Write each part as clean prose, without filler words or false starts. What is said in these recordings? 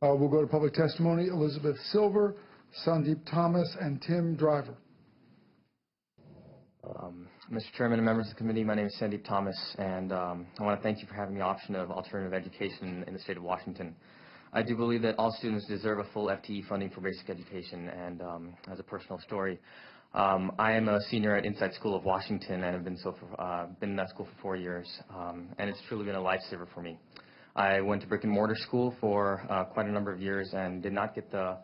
We'll go to public testimony. Elizabeth Silver, Sandeep Thomas, and Tim Driver. Mr. Chairman and members of the committee, my name is Sandeep Thomas, and I want to thank you for having the option of alternative education in the state of Washington. I do believe that all students deserve a full FTE funding for basic education, and as a personal story, I am a senior at Inside School of Washington and have been in that school for 4 years, and it's truly been a lifesaver for me. I went to brick and mortar school for quite a number of years and did not get the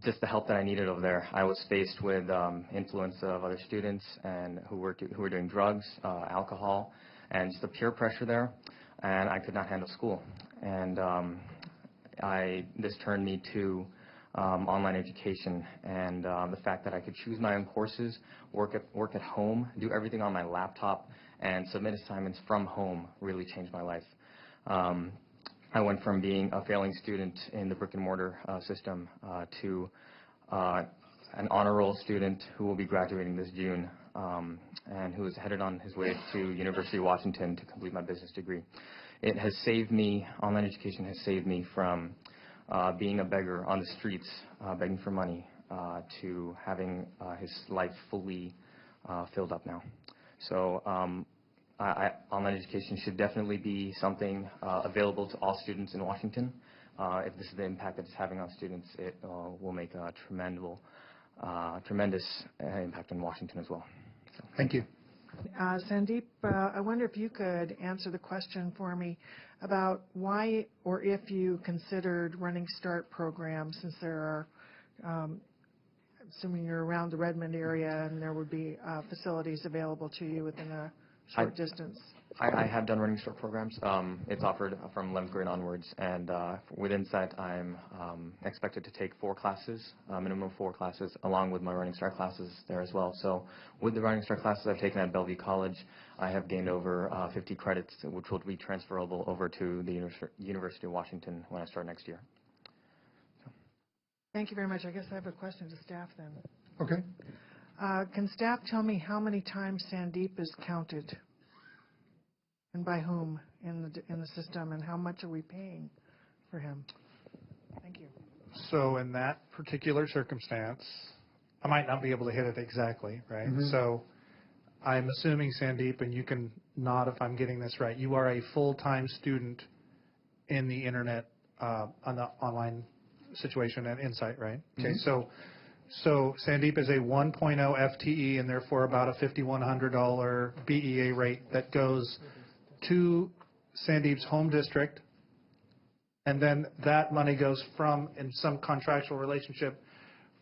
just the help that I needed over there. I was faced with influence of other students and who were doing drugs, alcohol, and just the peer pressure there, and I could not handle school. And this turned me to online education, and the fact that I could choose my own courses, work at home, do everything on my laptop, and submit assignments from home really changed my life. I went from being a failing student in the brick and mortar system to an honor roll student who will be graduating this June and who is headed on his way to University of Washington to complete my business degree. It has saved me, online education has saved me from being a beggar on the streets, begging for money, to having his life fully filled up now. So online education should definitely be something available to all students in Washington. If this is the impact that it's having on students, it will make a tremendous impact on Washington as well. So, thank you. Sandeep, I wonder if you could answer the question for me about why or if you considered running START programs, since there are, assuming you're around the Redmond area and there would be facilities available to you within a short distance. I have done running START programs. It's offered from 11th grade onwards, and with Insight, I'm expected to take 4 classes, minimum 4 classes, along with my running START classes there as well. So with the running START classes I've taken at Bellevue College, I have gained over 50 credits, which will be transferable over to the University of Washington when I start next year. So. Thank you very much. I guess I have a question to staff then. Okay. Can staff tell me how many times Sandeep is counted, and by whom in the system, and how much are we paying for him? Thank you. So in that particular circumstance, I might not be able to hit it exactly, right? Mm-hmm. So I'm assuming, Sandeep, and you can nod if I'm getting this right, you are a full-time student in the internet, on the online situation at Insight, right? Mm-hmm. Okay, so Sandeep is a 1.0 FTE and therefore about a $5,100 BEA rate that goes to Sandeep's home district, and then that money goes from, in some contractual relationship,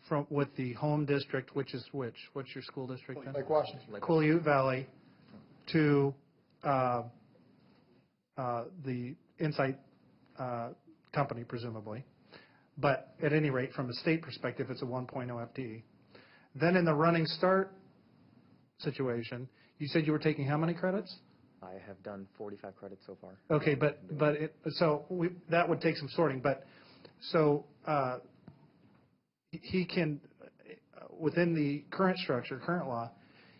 from with the home district, which is which? What's your school district then? Lake Washington. Quileute Valley, to the Insight company, presumably. But at any rate, from a state perspective, it's a 1.0 FTE. Then in the running START situation, you said you were taking how many credits? I have done 45 credits so far. Okay, that would take some sorting. But so he can, within the current structure, current law,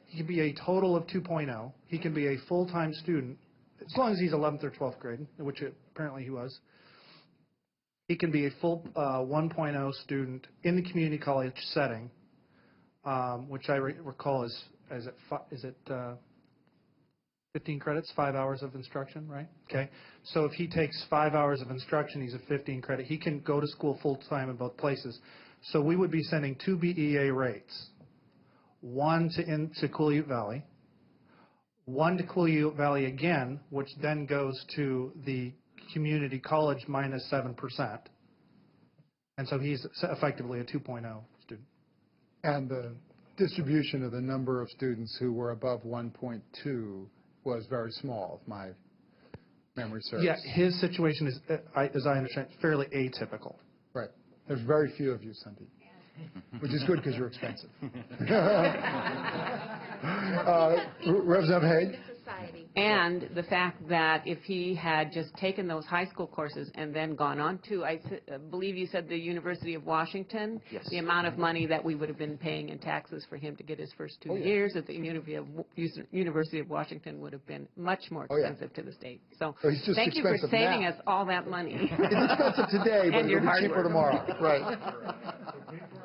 he can be a total of 2.0. He can be a full-time student, as long as he's 11th or 12th grade, which apparently he was. He can be a full 1.0 student in the community college setting, which I recall is it 15 credits, 5 hours of instruction, right? Okay. So if he takes 5 hours of instruction, he's at 15 credit. He can go to school full-time in both places. So we would be sending 2 BEA rates, one to Quileute Valley, one to Quileute Valley again, which then goes to the community college minus 7%. And so he's effectively a 2.0 student. And the distribution of the number of students who were above 1.2 was very small, if my memory serves. Yeah, his situation is, as I understand, fairly atypical. Right. There's very few of you, Sandeep, which is good because you're expensive. Representative Haig. Society. And the fact that if he had just taken those high school courses and then gone on to, I believe you said the University of Washington, Yes. the amount of money that we would have been paying in taxes for him to get his first 2 years at the University of Washington would have been much more expensive to the state. So he's just thank you for expensive saving now. us all that money. It's expensive today, but And your it'll be hard cheaper work. tomorrow. Right.